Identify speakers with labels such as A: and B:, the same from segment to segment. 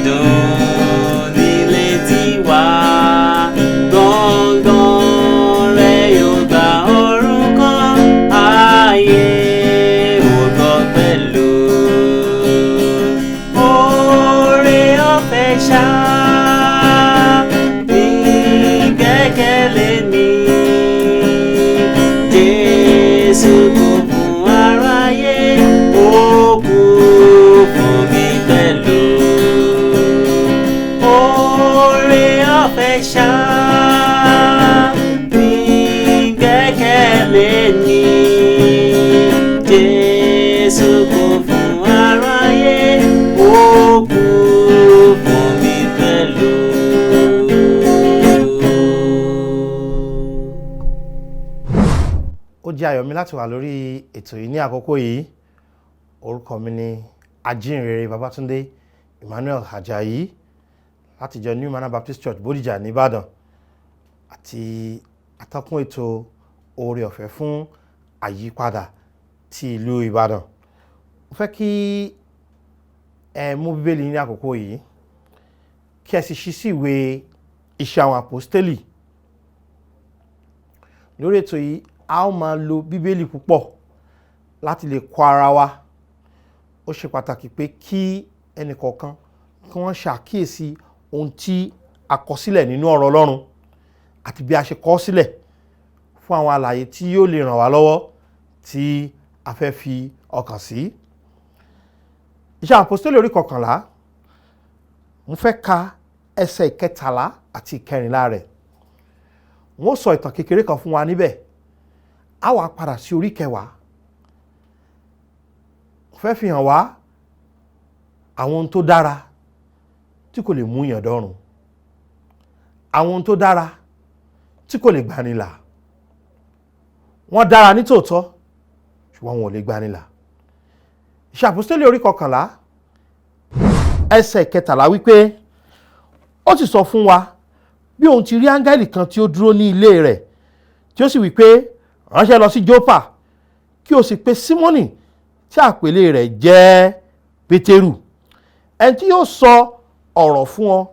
A: dùn nílé tiwa. Gbọ̀ngàn rẹ̀ yóò gba orúkọ ayé ògbọ́ pẹ̀lú. Oore ọ̀fẹ́ ṣá ní gbẹ́kẹ̀lé mi. Jésù kò fún aráyé, ó kú fún mi pẹ̀lú. Oore ọ̀fẹ́ ṣá ní gbẹ́kẹ̀lé mi. Jésù kò fún aráyé, ó kú fún mi pẹ̀lú.
B: Ó jẹ́ ayọ̀ mi láti wà lórí ètò yìí ní àkókò yìí. Orúkọ mi ni Ajínrere Babátúndé Emmanuel Ajayi láti ìjọ New Manor Baptist Church Bódìjà ní Ìbàdàn àti atọ́kùn ètò oore ọ̀fẹ́ fún àyípadà ti ìlú Ìbàdàn. Mo fẹ́ kí ẹ mú Bíbélì ní àkókò yìí kí ẹ sì ṣí sí ìwé Iṣẹ́ àwọn Àpọ́stélì. Lórí ètò yìí a ó máa lo Bíbélì púpọ̀ láti lè kọ́ ara wa. Ó ṣe pàtàkì pé kí ẹnìkọ̀ọ̀kan kí wọ́n ṣàkíyèsí ohun tí a kọ sílẹ̀ nínú ọ̀rọ̀ Ọlọ́run àti bí a ṣe kọ sílẹ̀ fún àwọn àlàyé tí yóò lè ràn wá lọ́wọ́ tí a fẹ́ fi ọkàn sí. Iṣẹ́ àwọn Àpọ́stélì orí 11, mo fẹ́ ka ẹsẹ̀ 13 àti 14 rẹ̀. Wọ́n sọ ìtàn kékeré kan fún wa níbẹ̀. A wá padà sí orí 10. Fẹ́ fi hàn wá àwọn ohun tó dára tí kò lè mú yàn dọ́run, àwọn ohun tó dára tí kò lè gbanilà. Wọ́n dára ní tòótọ́ ṣùgbọ́n wọn ò lè gbanilà. Iṣẹ́ Àpọ́stélì orí 11 ẹsẹ̀ 13 wípé ó sì sọ fún wa bí òun ti rí áńgẹ́lì kan tí ó dúró ní ilé rẹ̀ tí ó sì wípé ránṣẹ́ lọ sí Jópa kí o sì pe Símónì tí àpèlé rẹ̀ jẹ́ Pétérù, ẹni tí yóò sọ ọ̀rọ̀ fún ọ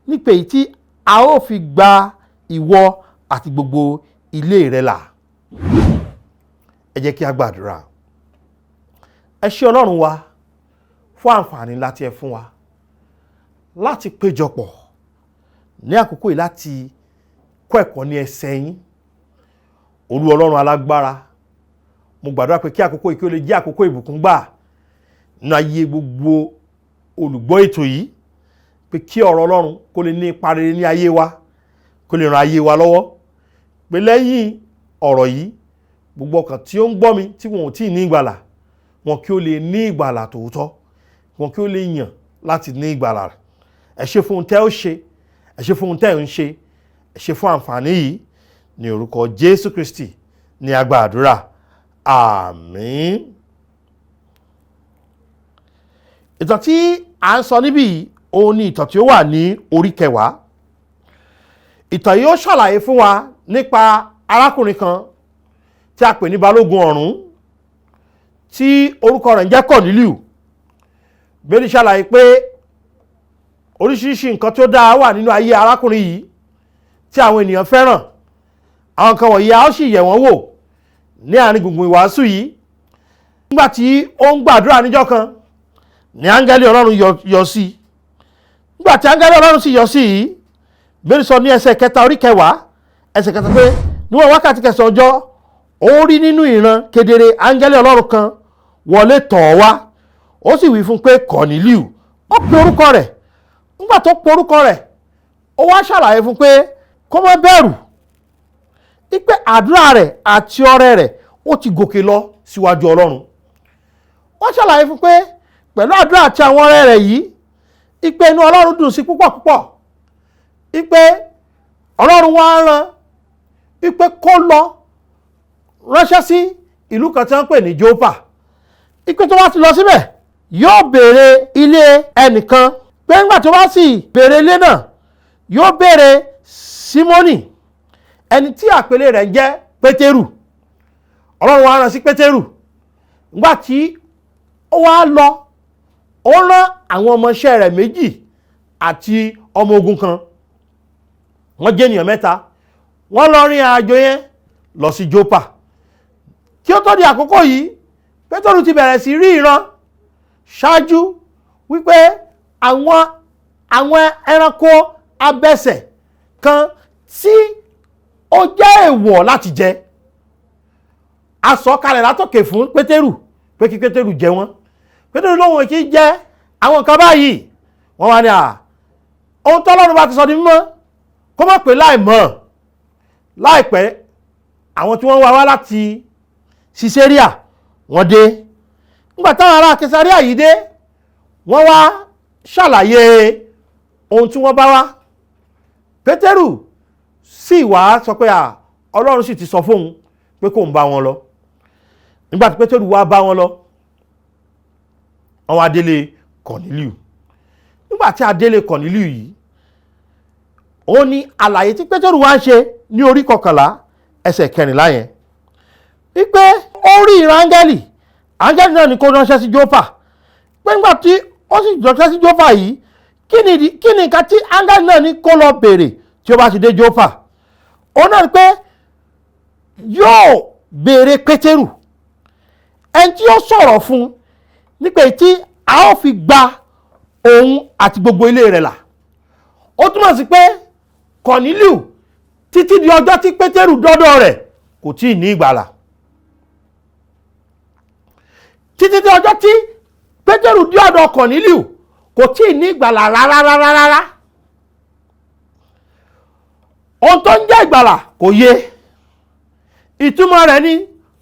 B: nípa èyí tí a ó fi gba ìwọ àti gbogbo ilé rẹ là. Ẹ jẹ́ kí a gbàdúrà. Ẹ ṣé Ọlọ́run wa fún àǹfààní láti ẹ fún wa láti péjọpọ̀ ní àkókò yìí láti kọ́ ẹ̀kọ́ ní ẹsẹ̀ yín. Olú Ọlọ́run alágbára, mo gbàdúrà pé kí àkókò yìí kí ó lè jẹ́ àkókò ìbùkún gbà nínú ayé gbogbo olùgbọ́ ètò yìí, pé kí ọ̀rọ̀ Ọlọ́run kó lè ní ipa rere ní ayé wa, kó lè ran ayé wa lọ́wọ́. Pé lẹ́yìn ọ̀rọ̀ yìí, gbogbo ọkàn tí ó ń gbọ́ mi tí wọn ò tí ì ní ìgbàlà, wọn kí ó lè ní ìgbàlà tòótọ́, wọn kí ó lè yàn láti ní ìgbàlà. Ẹ ṣé fún ohun tẹ́ ó ṣe, ẹ ṣé fún ohun tẹ́ ò ń ṣe, ẹ ṣé fún àǹfààní yìí. Ní orúkọ Jésù Kristi ní a gba àdúrà. Àmín. Ìtàn tí a ń sọ níbí òun ni ìtàn tí ó wà ní orí 10. Ìtàn yìí ó ṣàlàyé fún wa nípa arákùnrin kan tí a pè ní balógun ọ̀rún tí orúkọ rẹ̀ ń jẹ́ Kọ̀nílíù. Bíbélì ṣàlàyé pé oríṣiríṣi nǹkan tí ó dáa wà nínú ayé arákùnrin yìí tí àwọn ènìyàn fẹ́ràn. Àwọn kan wọ̀nyí a ó sì yẹ̀ wọ́n wò ní àárín gbùngbùn ìwàásù yìí. Nígbà tí ó ń gbàdúrà níjọ́ kan ní áńgẹ́lì Ọlọ́run yọ sí. Nígbà tí áńgẹ́lì Ọlọ́run sì yọ sí yìí, Bíbélì sọ ní ẹsẹ̀ 3 orí 10 ẹsẹ̀ 3 pé níwọ̀n wákàtí 9 ọjọ́ ó rí nínú ìran kedere áńgẹ́lì Ọlọ́run kan wọlé tọ̀ ọ́ wá. Ó sì wí fún pé Kọ̀nílíù. Ó pe orúkọ rẹ̀. Nígbà tó pe orúkọ rẹ̀, ó wá ṣàlàyé fún pé kó má bẹ̀rù. Ipe àdúrà rẹ̀ àti ọrẹ rẹ̀ ó ti gòkè lọ síwájú Ọlọ́run. Wọ́n ṣàlàyé fún pé pẹ̀lú àdúrà àti àwọn ọrẹ rẹ̀ yìí, ipe inú Ọlọ́run dùn sí púpọ̀ púpọ̀. Ipe Ọlọ́run wá rán ipe kó lọ ránṣẹ́ sí ìlú kan tí wọ́n pè ní Jópa. Ipe tó bá ti lọ síbẹ̀ yóò béèrè ilé ẹnìkan, pé nígbà tó bá sì béèrè ilé náà yóò béèrè Símónì, ẹni tí àpèlé rẹ̀ jẹ́ Pétérù. Ọlọ́run wá rán sí Pétérù. Nígbà tí ó wá lọ, ó rán àwọn ọmọọṣẹ́ rẹ̀ méjì àti ọmọ ogun kan, wọ́n jẹ́ ènìyàn mẹ́ta, wọ́n lọ rìn àjò yẹn lọ sí Jópa. Kí ó tó di àkókò yìí, Pétérù ti bẹ̀rẹ̀ sí rí ìran ṣáájú wípé àwọn ẹranko abẹsẹ̀ kan tí ó jẹ́ èèwọ̀ láti jẹ, a sọ kalẹ̀ látòkè fún Pétérù pé kí Pétérù jẹ wọ́n. Pétérù lóhun kì í jẹ àwọn nǹkan báyìí. Wọ́n wá ní ohun tọ́lọ́run bá ti sọ di mímọ́ kó má pé láìmọ̀. Láìpẹ́ àwọn tí wọ́n wá láti Síséríà wọ́n dé. Nígbà táwọn ará Késáríà yìí dé, wọ́n wá ṣàlàyé ohun tí wọ́n bá wá. Pétérù sì wá sọ pé Ọlọ́run sì ti sọ fóun pé kó ń bá wọn lọ. Nígbà tí Pétérù wá bá wọn lọ, wọ́n wá délé Kọ̀nílíù. Nígbà tí a délé Kọ̀nílíù yìí, ó ní àlàyé tí Pétérù wá ń ṣe ní orí 11 ẹsẹ̀ 14 yẹn wípé ó rí ìran áńgẹ́lì náà ní kó ránṣẹ́ sí Jópa. Pé nígbà tí ó sì ránṣẹ́ sí Jópa yìí, kí ni nǹkan tí áńgẹ́lì náà ní kó lọ béèrè tí ó bá ti dé Jópa? Ó náà ní pé yóò béèrè Pétérù, ẹni tí ó sọ̀rọ̀ fún nípa tí a ó fi gba òun àti gbogbo ilé rẹ̀ là. Ó túmọ̀ sí pé Kọ̀nílíù títí di ọjọ́ tí Pétérù dọ́dọ̀ rẹ̀ kò tí ì ní ìgbàlà. Títí di ọjọ́ tí Pétérù dé ọ̀dọ̀ Kọ̀nílíù kò tí ì ní ìgbàlà rárá. Ohun tó ń jẹ́ ìgbàlà kò yé. Ìtumọ̀ rẹ̀ ni,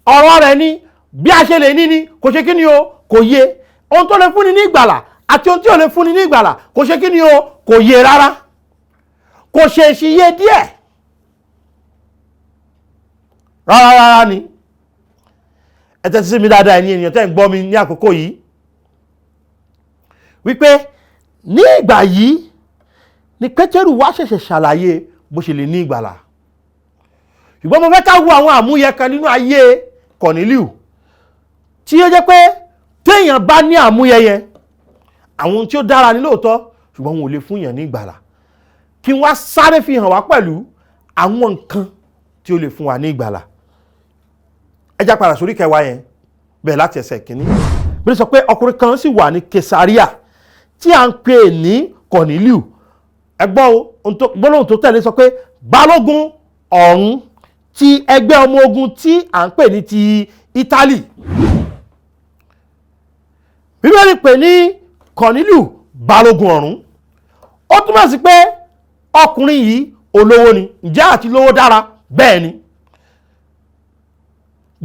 B: ọ̀rọ̀ rẹ̀ ni, bí a ṣe lè ní ni kò ṣe kí ni o, kò yé. Ohun tó lè fúnni ní ìgbàlà àti ohun tí ò lè fúnni ní ìgbàlà kò ṣe kí ni o, kò yé rárá. Kò ṣe èṣì yé díẹ̀ rárá ni. Ẹ tẹ́tí sí mi dáadáa ẹ̀yin ènìyàn tẹ́ ń gbọ́ mi ní àkókò yìí, wípé ní ìgbà yìí ni Pétérù wá ṣẹ̀ṣẹ̀ ṣàlàyé bó ṣe lè ní ìgbàlà. Ṣùgbọ́n mo fẹ́ ká wo àwọn àmúyẹ kan nínú ayé Kọ̀nílíù tí ó jẹ́ pé téèyàn bá ní àmúyẹ yẹn, àwọn ohun tí ó dára ní lóòótọ́, ṣùgbọ́n wọn ò lè fún yàn ní ìgbàlà. Kí n wá sáré fi hàn wá pẹ̀lú àwọn nǹkan tí ó lè fún wa ní ìgbàlà. Ẹ já padà sórí 10 yẹn, bẹ̀rẹ̀ láti ẹsẹ̀ 1. Bí sọ pé ọkùnrin kan sì wà ní Késáríà tí a ń pè ní Kọ̀nílíù. Ẹ gbọ́ gbólóhùn tó tẹ̀lé sọ pé balógun ọ̀rún ti ẹgbẹ́ ọmọ ogun tí a ń pè ní ti Ítálì. Bíbélì pè ní Kọ̀nílíù balógun ọ̀rún. Ó túmọ̀ sí pé ọkùnrin yìí olówó ni. Ǹjẹ́ àti lówó dára? Bẹ́ẹ̀ ni.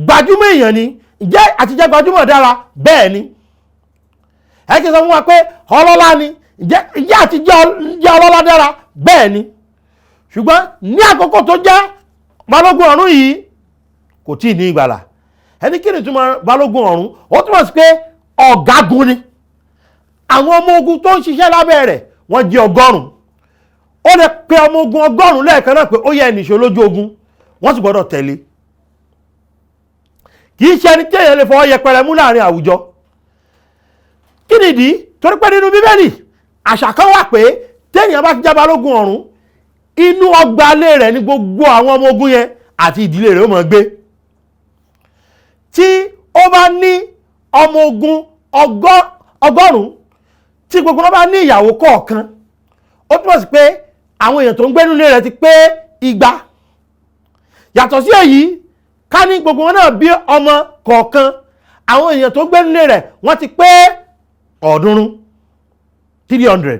B: Gbajúmọ̀ èèyàn ni. Ǹjẹ́ àti jẹ́ gbajúmọ̀ dára? Bẹ́ẹ̀ ni. Ẹ kì í sọ fún wa pé ọlọ́lá ni. Ǹjẹ́ àti jẹ́ ọlọ́lá dára? Bẹ́ẹ̀ ni. Ṣùgbọ́n ní àkókò tó jẹ́ balógun ọ̀rún yìí kò tí ì ní ìgbàlà. Ẹni kí ni túmọ̀ balógun ọ̀rún? Ó túmọ̀ sí pé ọ̀gágun ni. Àwọn ọmọ ogun tó ń ṣiṣẹ́ lábẹ́ rẹ̀ wọ́n jẹ́ 100. Ó lè pe ọmọ ogun 100 lẹ́ẹ̀kan náà pé ó yẹ ẹnìṣó lójú ogun, wọ́n sì gbọ́dọ̀ tẹ̀lé. Kì í ṣe ẹni tí èèyàn lè fọwọ́ yẹpẹrẹ mú láàrin àwùjọ. Kí nìdí? Torí pé nínú Bíbélì àṣà kan wà pé téèyàn bá ti jẹ́ balógun ọ̀rún, inú ọgbà ilé rẹ̀ ní gbogbo àwọn ọmọ ogun yẹn àti ìdílé rẹ̀ ó máa gbé. Tí ó bá ní ọmọ ogun 100 tí gbogbo wọn bá ní ìyàwó kọ̀ọ̀kan, ó túmọ̀ sí pé àwọn èèyàn tó ń gbé nínú ilé rẹ̀ ti pé 200. Yàtọ̀ sí èyí, ká ní gbogbo wọn náà bí ọmọ kọ̀ọ̀kan, àwọn èèyàn tó ń gbé nínú ilé rẹ̀ wọ́n ti pé 300.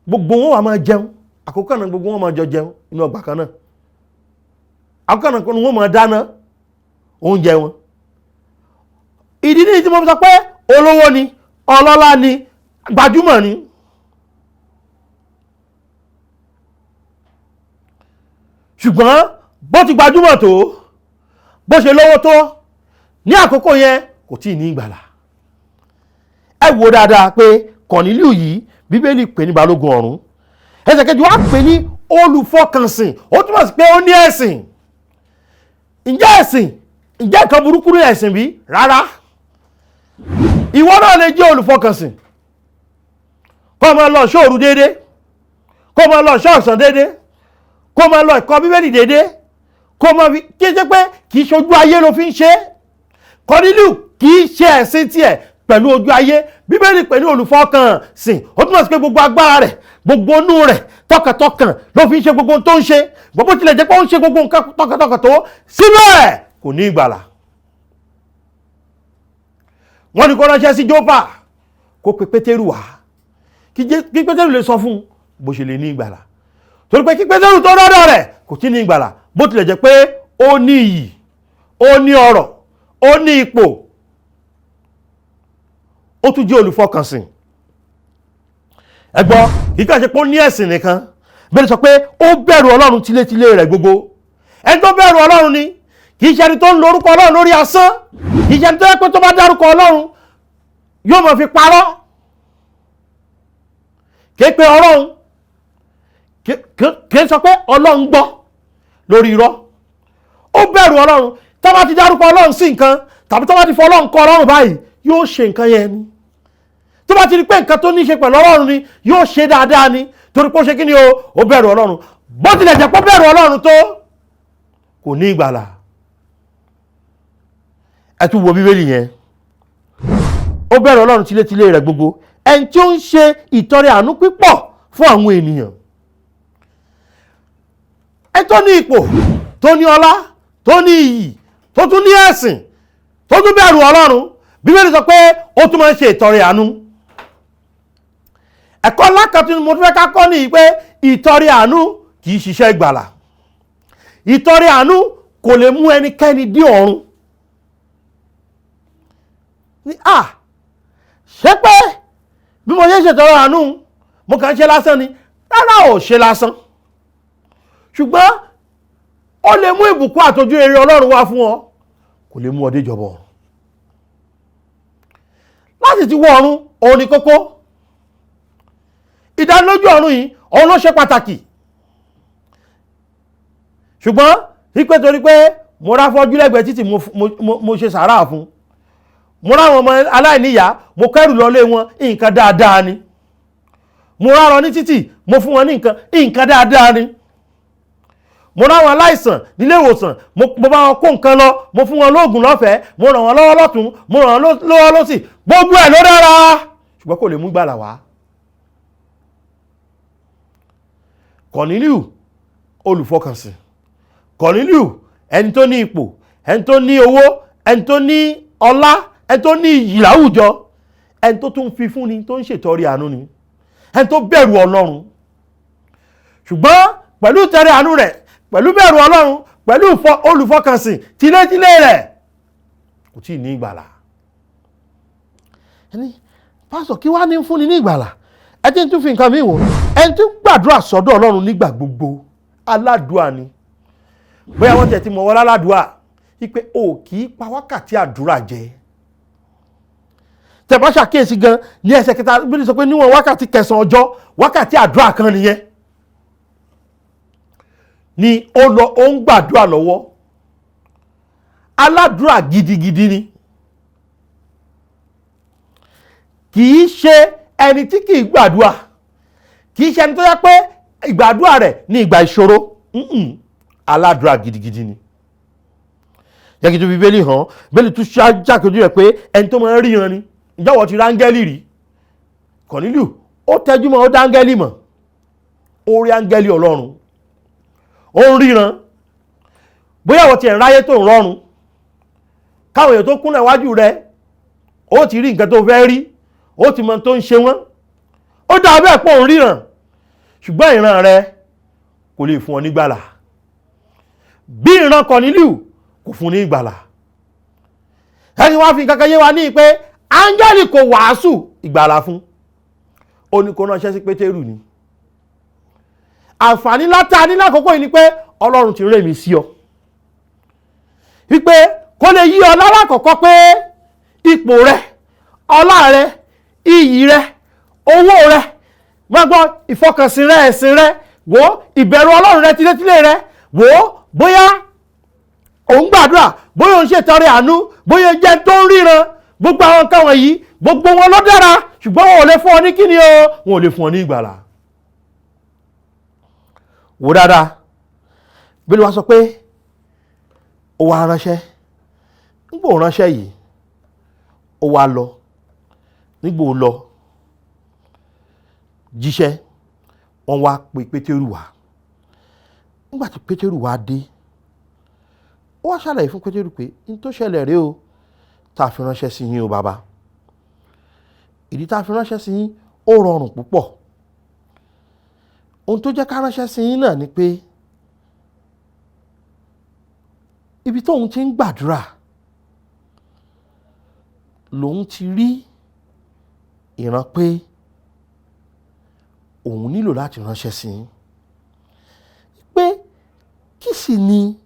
B: Gbogbo wọn wà máa jẹun àkókò náà, gbogbo wọn máa jọ jẹun inú ọgbà kan náà. Àkókò náà wọ́n máa dáná oúnjẹ wọn. Ìdí nìyí tí mo sọ pé olówó ni, ọlọ́lá ni, gbajúmọ̀ ni. Ṣùgbọ́n bó ti gbajúmọ̀ tó, bó ṣe lówó tó, ní àkókò yẹn kò tí ì ní ìgbàlà. Ẹ wò dáadáa pé Kọ̀nílíù yìí Bíbélì pè ní balógun ọ̀rún. Ẹsẹ̀ kejì wá pè ní olùfọkànsìn. Ó túmọ̀ sí pé ó ní ẹ̀sìn. Ǹjẹ́ nǹkan burúkú ní ẹ̀sìn bí? Rárá. Ìwọ náà lè jẹ́ olùfọkànsìn. kó máa lọ ṣọ́ọ̀rù déédé, kó máa lọ ṣọ́ọ̀sán déédé, kó máa lọ ẹ̀kọ́ bíbélì déédé, kó máa fi kí ṣe pé kì í ṣojú ayé ló fi ń ṣe. Kọ́nílíù kì í ṣe ẹ̀sìn tiẹ̀ pẹ̀lú ojú ayé. Bíbélì pẹ̀lú olùfọkànsìn, ó túmọ̀ sí pé gbogbo agbára rẹ̀, gbogbo inú rẹ̀, tọkàntọkàn ló fi ń ṣe gbogbo ohun tó ń ṣe. Gbogbo tilẹ̀ jẹ́ pé ó ń ṣe gbogbo nǹkan tọkàntọkàn tó, síbẹ̀ kò ní ìgbàlà. Wọ́n ní kó ránṣẹ́ sí Jópa kó pe Pétérù wá, kí Pétérù lè sọ fún un bó ṣe lè ní ìgbàlà. Torí pé kí Pétérù tó rọ́dọ̀ rẹ̀ kò tí ní ìgbàlà, bó tilẹ̀ jẹ́ pé ó ní iyì, ó ní ọrọ̀, ó ní ipò, ó tún jẹ́ olùfọkànsìn. Ẹ gbọ́, kì í kàn ṣe pé ó ní ẹ̀sìn nìkan, bẹ́ẹ̀ sọ pé ó bẹ̀rù Ọlọ́run tilétilé rẹ̀ gbogbo. Ẹni tó bẹ̀rù Ọlọ́run ni, kì í ṣe ẹni tó ń lo orúkọ Ọlọ́run lórí asán, kì í ṣe ẹni tó yẹ pé tó bá dárúkọ Ọlọ́run yóò máa fi parọ́. Kìí pe Ọlọ́run, kìí sọ pé Ọlọ́run gbọ́ lórí irọ́. Ó bẹ̀rù Ọlọ́run, tó bá ti dárúkọ Ọlọ́run sí nǹkan, tàbí tó bá ti fọ Ọlọ́run kọ Ọlọ́run báyìí, yóò ṣe nǹkan yẹn ni. Tó bá ti rí pé nǹkan tó ní ṣe pẹ̀lú Ọlọ́run ni, yóò ṣe dáadáa ni, torí pé ó ṣe kí ni ó bẹ̀rù Ọlọ́run. Bó tilẹ̀ jẹ́ pé ó bẹ̀rù Ọlọ́run tó, kò ní ìgbàlà. Ẹ tún wo Bíbélì yẹn. Ó bẹ̀rù Ọlọ́run tilétilé rẹ̀ gbogbo. Ẹni tí ó ń ṣe ìtọrẹ àánú pípọ̀ fún àwọn ènìyàn. Ẹni tó ní ipò, tó ní ọlá, tó ní iyì, tó tún ní ẹ̀sìn, tó tún bẹ̀rù Ọlọ́run. Bíbélì sọ pé ó tún máa ń ṣe ìtọrẹ àánú. Ẹ̀kọ́ ńlá kan tí mo fẹ́ ká kọ́ ní pé ìtọrẹ àánú kì í ṣiṣẹ́ ìgbàlà. Ìtọrẹ àánú kò lè mú ẹnikẹ́ni dé ọ̀run. Ṣé pé bí mo ṣe ṣètọrẹ àánú mo kàn ṣe lásán ni? Rárá, ò ṣe lásán. Ṣùgbọ́n ó lè mú ìbùkún àtọ́jú rere Ọlọ́run wá fún ọ, kò lè mú ọ dé ìjọba ọ̀run. Láti ti wọ ọ̀run, òun ni kókó. Ìdánilójú ọ̀run yìí, òun ló ṣe pàtàkì. Ṣùgbọ́n wípé torí pé mo rá fọ́jú lẹ́gbẹ̀ẹ́ títì mo ṣe sàárà fún, mo ráwọn ọmọ aláìníyàá mo kẹ́rù lọlé wọn, nǹkan dáadáa ni. Mo rárọ ní títì mo fún wọn ní nǹkan dáadáa ni. Mo ráwọn aláìsàn nílé ìwòsàn mo bá wọn kó nǹkan lọ, mo fún wọn lóògùn lọ́fẹ̀ẹ́, mo ràn wọ́n lọ́wọ́ lọ́tún, mo ràn wọ́n lọ́wọ́ lọ́sì, gbogbo ẹ̀ ló dára, ṣùgbọ́n kò lè mú ìgbàlà wá. Kọ́nílíù olùfọkànsìn, Kọ́nílíù ẹni tó ní ipò, ẹni tó ní owó, ẹni tó ní ọlá, ẹni tó ní iyì láwùjọ, ẹni tó tún fi fún ni, tó ń ṣètọrẹ àánú ni, ẹni tó bẹ̀rù Ọlọ́run. Ṣùgbọ́n pẹ̀lú ìtọrẹ àánú rẹ̀, pẹ̀lú bẹ̀rù Ọlọ́run, pẹ̀lú olùfọkànsìn tilétilé rẹ̀, kò tí ì ní ìgbàlà. Ẹni pásọ̀ kí wá ní fúnni ní ìgbàlà? Ẹ tí ń tún fi nǹkan mi wò, ẹni tí ń gbàdúrà sọ́dọ̀ Ọlọ́run nígbà gbogbo, aládùúà ni. Bóyá wọ́n tẹ̀ tí mọ̀ wọ́n aládùúà, wípé o kì í pa wákàtí àdúrà jẹ. Tẹ́ bá ṣàkíyèsí gan ní ẹsẹ̀ kẹta, bí ó sọ pé níwọ̀n wákàtí 9 ọjọ́, wákàtí àdúrà kan nìyẹn. Ni ó ń gbàdúrà lọ́wọ́. Aládùúrà gidigidi ni. Kì í ṣe ẹni tí kì í gbàdúrà. Kì í ṣe ẹni tó yẹ pé ìgbàdúrà rẹ̀ ní ìgbà ìṣòro. Aládùúrà gidigidi ni. Jẹ́ kí tó Bíbélì hàn, Bíbélì tún ṣàkójú rẹ̀ pé ẹni tó máa ń ríran ni. Ǹjẹ́ wọ́n ti rí áńgẹ́lì rí? Kọ́nílíù ó tẹ́jú mọ́, ó dá áńgẹ́lì mọ̀. Ó rí áńgẹ́lì Ọlọ́run. Ó ń ríran. Bóyá wọ́n ti ẹ̀ ráyé tó ń rọrùn, káwọn èèyàn tó kúnlẹ̀ wájú rẹ̀, ó ti rí nǹkan tó fẹ́ rí, ó ti mọ tó ń ṣe wọ́n. Ó dà bẹ́ẹ̀ pé òun ríran, ṣùgbọ́n ìran rẹ̀ kò lè fún ọ ní ìgbàlà. Bí ìran Kọ́nílíù kò fún ní ìgbàlà. Ẹni wá fi kankan yé wa ní pé áńgẹ́lì kò wàásù ìgbàlà fún. Ó ní kó ránṣẹ́ sí Pétérù ni. Àǹfààní látà ní lákòókò yìí ni pé Ọlọ́run ti rẹ̀ mí sí ọ. Wípé kó lè yí ọ lálákọ̀ọ́kọ́ pé ipò rẹ, ọlá rẹ, iyì rẹ, owó rẹ, máa gbọ́ ìfọkànsìn rẹ, ẹ̀sìn rẹ, wò ìbẹ̀rù Ọlọ́run rẹ tilétilé rẹ, wò bóyá òun gbàdúrà, bóyá òun ṣètọrẹ àánú, bóyá jẹ́ tó ń ríran, gbogbo àwọn nǹkan wọ̀nyí, gbogbo wọn ló dára, ṣùgbọ́n wọn ò lè fún ọ ní kíni o, wọn ò lè fún ọ ní ìgbàlà. Wò dáadáa, Bíbélì wa sọ pé ó wá ránṣẹ́, nígbà ó ránṣẹ́ yìí ó wá lọ, nígbà ó lọ jíṣẹ́, wọ́n wá pe Pétérù wá. Nígbà tí Pétérù wá dé, ó wá ṣàlàyé fún Pétérù pé n tó ṣẹlẹ̀ rèé o, tá a fi ránṣẹ́ sí yín o bàbá. Ìdí tá a fi ránṣẹ́ sí yín ó rọrùn púpọ̀. Ohun tó jẹ́ ká ránṣẹ́ sí yín náà ni pé ibi tóun ti ń gbàdúrà lòun ti rí ìran pé òun nílò láti ránṣẹ́ sí yín. Pé kí sì ni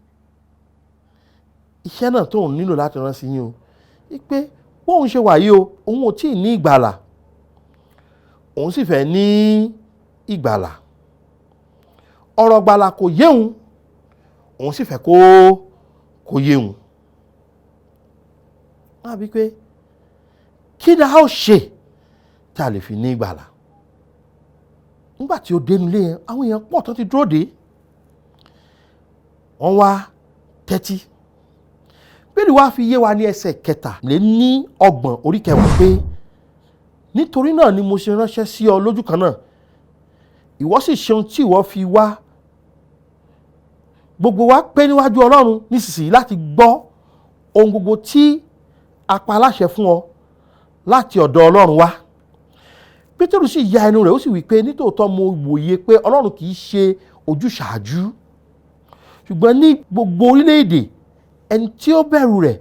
B: iṣẹ́ náà tóun nílò láti ránṣẹ́ sí yín o? Pé bóun ṣe wà yìí o, òun ò tí ì ní ìgbàlà, òun sì fẹ́ ní ìgbàlà. Ọ̀rọ̀ ìgbàlà kò yé òun sì fẹ́ kó yé òun. Wọ́n á bí pé kí ni a ó ṣe tá a lè fi ní ìgbàlà? Nígbà tí ó dénú ilé yẹn, àwọn èèyàn pọ̀ tó ti dúró dè. Wọ́n wá tẹ́tí. Bíbélì wá fi yé wa ní ẹsẹ̀ 23 orí 10 pé nítorí náà ni mo ṣe ránṣẹ́ sí ọ lójú kan náà, ìwọ sì ṣe ohun tí ìwọ fi wá. Gbogbo wa pé níwájú Ọlọ́run nísinsìnyí láti gbọ́ ohun gbogbo tí a pa láṣẹ fún ọ láti ọ̀dọ̀ Ọlọ́run wá. Pétérù sì ya ẹnu rẹ̀, ó sì wí pé nítòótọ́ mo wòye pé Ọlọ́run kì í ṣe ojúṣàájú, ṣùgbọ́n ní gbogbo orílẹ̀-èdè ẹni tí ó bẹ̀rù rẹ̀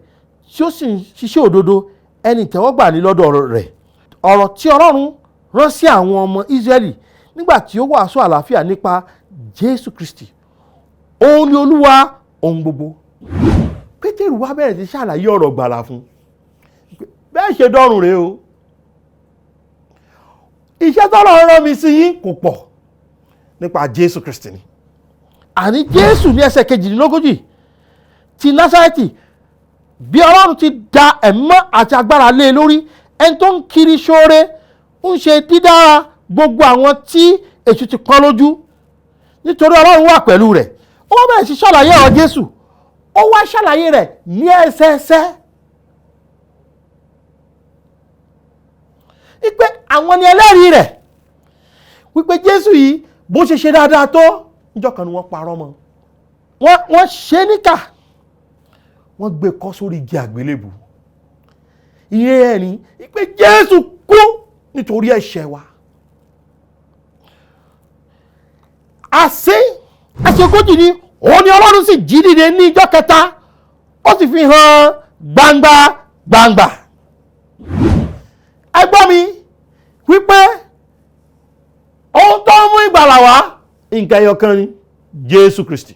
B: tí ó sì ń ṣiṣẹ́ òdodo, ẹni ìtẹ́wọ́gbà ní lọ́dọ̀ rẹ̀. Ọ̀rọ̀ tí Ọlọ́run rán sí àwọn ọmọ Ísírẹ́lì nígbà tí ó wàásù àlàáfíà nípa Jésù Kristi, òun ni Olúwa ohun gbogbo. Pétérù wá bẹ̀rẹ̀ sí ṣàlàyé ọ̀rọ̀ ìgbàlà fún. Bẹ́ẹ̀ ṣe dọ́rùn rèé o. Iṣẹ́ t'Ọlọ́run rán mi sí yín kò pọ̀ nípa Jésù Kristi ni. Àní Jésù ní ẹsẹ̀ 22 ti Násárẹ́tì, bí Ọlọ́run ti da ẹ̀mọ́ àti agbára lé lórí, ẹni tó ń kiri ṣoore, ń ṣe dídára gbogbo àwọn tí èṣù ti pọ́n lójú, nítorí Ọlọ́run wà pẹ̀lú rẹ̀. Ó wá bẹ̀rẹ̀ sí ṣàlàyé ọ̀rọ̀ Jésù, ó wá ṣàlàyé rẹ̀ ní ẹsẹẹsẹ. Wípé àwọn ni ẹlẹ́rìí rẹ̀, wípé Jésù yìí bó ṣe ṣe dáadáa tó, níjọ́ kan ni wọ́n parọ́ mọ́. Wọ́n ṣe níkà, wọ́n gbé kọ́ sórí igi àgbélébù. Ìyẹn ẹ̀ ní wípé Jésù kú nítorí ẹ̀ṣẹ̀ wa. Àṣegójì ni òun ni Ọlọ́run sì jí dìde ní ìjọ́ kẹta, ó sì fi hàn gbangba. Ẹ gbọ́ mi wípé ohun tó ń mú ìgbàlà wá nǹkan ẹyọ kan ni Jésù Kristi.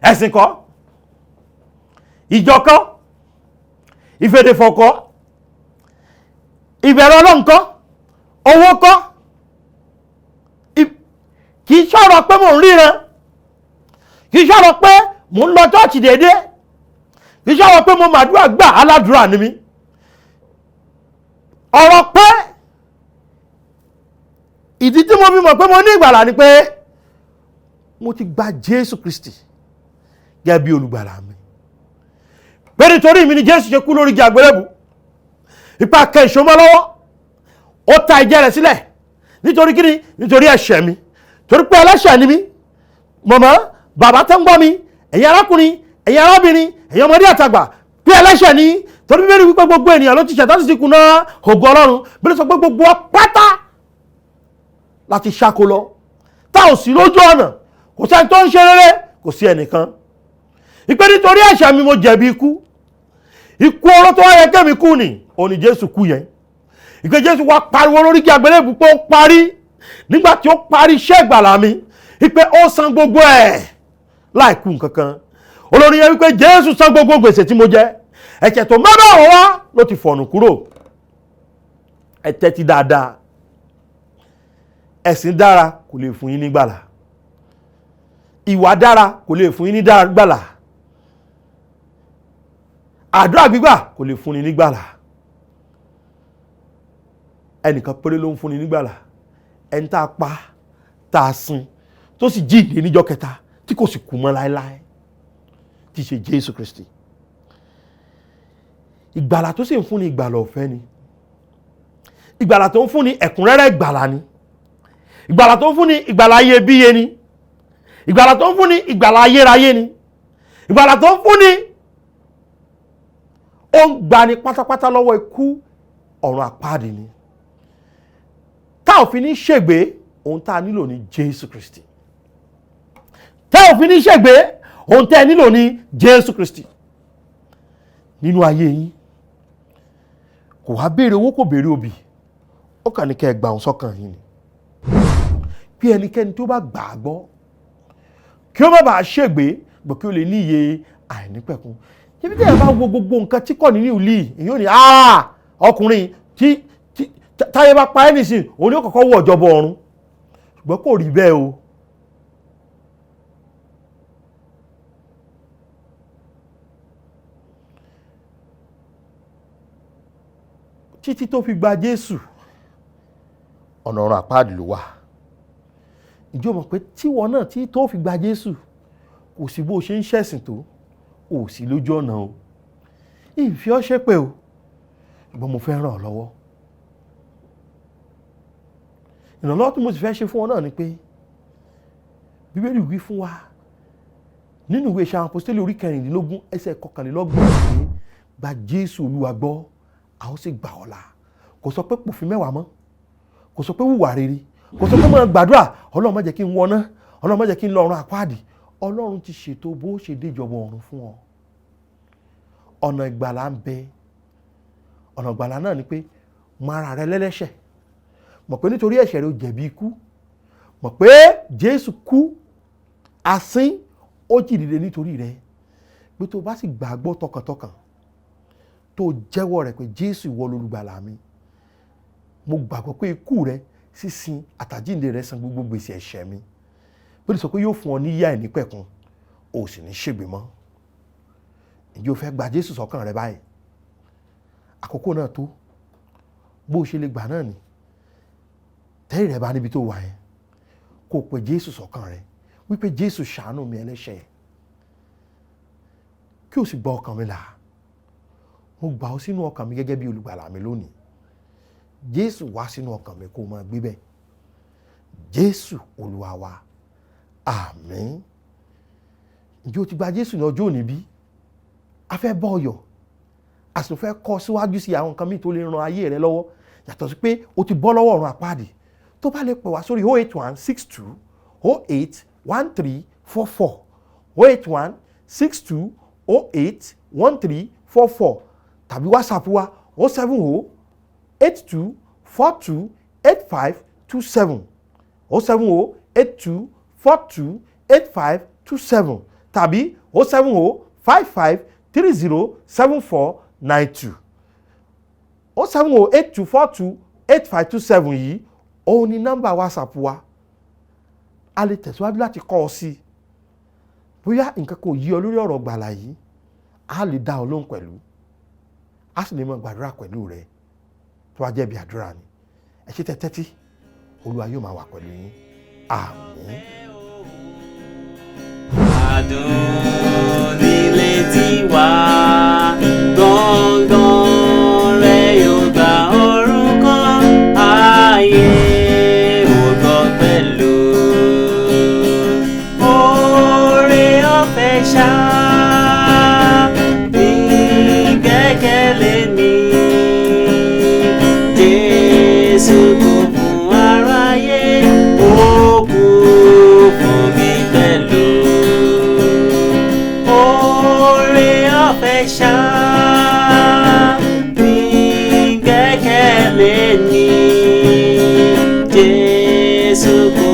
B: Ẹ̀sìn kọ́, ìjọ kọ́, ìfèdèfọ̀ kọ́, ìbẹ̀rù Ọlọ́run kọ́, owó kọ́. Kì í ṣọ̀rọ̀ pé mò ń ríran, kì í ṣọ̀rọ̀ pé mò ń lọ chọ́ọ̀chì déédé, kì í ṣọ̀rọ̀ pé mo màdúrà gbà aládùúrà ni mí. Ọ̀rọ̀ pé ìdí tí mo fi mọ̀ pé mo ní ìgbàlà ni pé mo ti gba Jésù Kristi gẹ́gẹ́ bí olùgbàlà mi. Pé nítorí mi ni Jésù ṣe kú lórí igi àgbélébù, ipa kan ìṣó mọ́ lọ́wọ́, ó ta ẹ̀jẹ̀ rẹ̀ sílẹ̀. Nítorí kíni? Nítorí ẹ̀ṣẹ̀ mi. Torí pé ẹlẹ́ṣẹ̀ ni mí. Màmá, bàbá tó ń gbọ́ mi, ẹ̀yin arákùnrin, ẹ̀yin arábìnrin, ẹ̀yin ọmọdé àtàgbà, pé ẹlẹ́ṣẹ̀ ni. Torí Bíbélì wípé gbogbo ènìyàn ló ti ṣẹ̀ tó sì ti kùnà ògo Ọlọ́run. Bíbélì sọ pé gbogbo pátá láti ṣáko lọ, tá ò sí lójú ọ̀nà, kò sẹ́ni tó ń ṣe rere, kò sí ẹnìkan. Ìpè nítorí ẹ̀ṣẹ̀ mi mo jẹ̀bi ikú. Ikú oró tó wáyé kẹ́mi kú ni, òun ni Jésù kú yẹn. Ìpè Jésù wá pariwo lórí igi àgbélébù pé ó parí. Nígbà tí ó parí iṣẹ́ ìgbàlà mi, ìpè ó san gbogbo ẹ̀ láì kù nǹkankan. Olórí yẹn wípé Jésù san gbogbo gbèsè tí mo jẹ, ẹ̀ṣẹ̀ tó mẹ́bẹ̀ wọ́n wá ló ti fọ̀nù kúrò. Ẹ tẹ́tí dáadáa, ẹ̀sìn dára kò lè fún yín ní ìgbàlà, ìwà dára kò lè fún yín ní ìgbàlà, àdúrà gbígbà kò lè fún yín ní ìgbàlà. ẹnìkan péré ló ń fúnni nígbàlà, ẹni tá a pa tá a sin tó sì jíǹde níjọ́ kẹta tí kò sì kú mọ́ láéláé, tí í ṣe Jésù Kristi. Ìgbàlà tó sì ń fúnni ìgbàlà ọ̀fẹ́ ni, ìgbàlà tó ń fúnni ẹ̀kúnrẹ́rẹ́ ìgbàlà ni, ìgbàlà tó ń fúnni ìgbàlà iyebíye ni, ìgbàlà tó ń fúnni ìgbàlà ayérayé ni, ìgbàlà tó ń fúnni ó ń gbani pátápátá lọ́wọ́ ikú ọ̀run àpáàdì ni. Tá ò fi ní ṣègbé, ohun tá a nílò ní Jésù Kristi. Tá ò fi ní ṣègbé, ohun tá a nílò ní Jésù Kristi. Nínú ayé yín kò wá béèrè owó, kò béèrè òbí, ó kàn ní kẹ́ ẹ gbà òun sọ́kàn yín ni. Bí ẹnikẹ́ni tó bá gbà á gbọ́ kí ó má bàa ṣègbé, gbọ́ kí ó lè ní iye àìnípẹ̀kun. Ibi tí ẹ bá wo gbogbo nǹkan tí kò ní ní ìlú yìí, èyí ò ní ọkùnrin tí táyé bá pa ẹ́ nìsín, òun ni ó kọ́kọ́ wọ ìjọba ọ̀run. Ṣùgbọ́n kò rí bẹ́ẹ̀ o. Títí tó fi gba Jésù, ọ̀nà ọ̀run àpáàdì ló wà. Ǹjẹ́ o mọ̀ pé tíwọ náà tí tó fi gba Jésù, kò sí bó ṣe ń ṣẹ̀sìn tó, ò sí lójú ọ̀nà o. Ìfi ọ́ ṣépè o, ṣùgbọ́n mo fẹ́ ràn ọ́ lọ́wọ́. Ìrànlọ́wọ́ tí mo sì fẹ́ ṣe fún ọ náà ni pé Bíbélì wí fún wa nínú ìwé Iṣẹ́ àwọn Àpọ́stélì orí 16 ẹsẹ̀ 21 pé gba Jésù Olúwa gbọ́, a ó sì gbà ọ́ là. Kò sọ pé pòfin mẹ́wàá mọ́, kò sọ pé hùwà rere, kò sọ pé máa gbàdúrà Ọlọ́run má jẹ́ kí n wọná, Ọlọ́run má jẹ́ kí n lọ ọ̀run àpáàdì. Ọlọ́run ti ṣètò bó ṣe dé ìjọba ọ̀run fún ọ. Ọ̀nà ìgbàlà ń bẹ. Ọ̀nà ìgbàlà náà ni pé mọ ara rẹ lẹ́lẹ́ṣẹ̀, mọ̀ pé nítorí ẹ̀ṣẹ̀ rẹ ó jẹ̀bi ikú, mọ̀ pé Jésù kú, asín, ó jí dìde nítorí rẹ. Pé tó bá sì gbàgbọ́ tọkàntọkàn, tó jẹ́wọ́ rẹ̀ pé Jésù ìwọ lolùgbàlà mi, mo gbàgbọ́ pé ikú rẹ, sísin àtàjíǹde rẹ san gbogbo gbèsè ẹ̀ṣẹ̀ mi. Bíbélì sọ pé yóò fún ọ ní ìyè àìnípẹ̀kun, o sì ní ṣègbé mọ́. Ǹjẹ́ o fẹ́ gba Jésù sọ́kàn rẹ báyìí? Àkókò náà tó. Bó ṣe lè gbà náà ni, tẹ́rì rẹ bá níbi tó wà yẹn, kó o pe Jésù sọ́kàn rẹ wípé Jésù ṣàánú mi ẹlẹ́ṣẹ̀, kí o sì gba ọkàn mi là. Mo gbà ọ́ sínú ọkàn mi gẹ́gẹ́ bí olùgbàlà mi lónìí. Jésù wá sínú ọkàn mi kó o máa gbé bẹ́ẹ̀. Jésù Olúwa wa. Àmín. Ǹjẹ́ o ti gba Jésù ní ọjọ́ òní bí? A fẹ́ bọ́ ọyọ̀, a sì fẹ́ kọ́ síwájú sí àwọn nǹkan míì tó lè ran ayé rẹ lọ́wọ́, yàtọ̀ sí pé o ti bọ́ lọ́wọ́ ọ̀run àpáàdì. Tó bá lè pè wá sórí 08162 081344 08162 081344 tàbí WhatsApp wa 070 82 42 8527 070 82 42 8527 tàbí 070 55 30 7492 070 82 42 8527 yìí òun ni nọ́mbà WhatsApp wa. A lè tẹ̀síwájú láti kọ́ ọ sí. Bóyá nǹkan kò yí ọ lórí ọ̀rọ̀ gbàlà yìí, a lè dá ọ lóhùn pẹ̀lú, a sì lè máa gbàdúrà pẹ̀lú rẹ tó wá jẹ́ bí àdúrà ni. Ẹ ṣé tẹ́tí, Olúwa yóò máa wà pẹ̀lú yín. Àmín.
A: Adùn nílé tiwa, gbọ̀ngàn rẹ̀ yóò gba ọ̀run kan, ayé ò gbọ́ pẹ̀lú. Oore ọ̀fẹ́ ṣá ní gbẹ́kẹ̀lé mi, Jésù kú fún aráyé, ó kú fún mi pẹ̀lú. Oore ọ̀fẹ́ ṣá ní gbẹ́kẹ̀lé mi, Jésù kú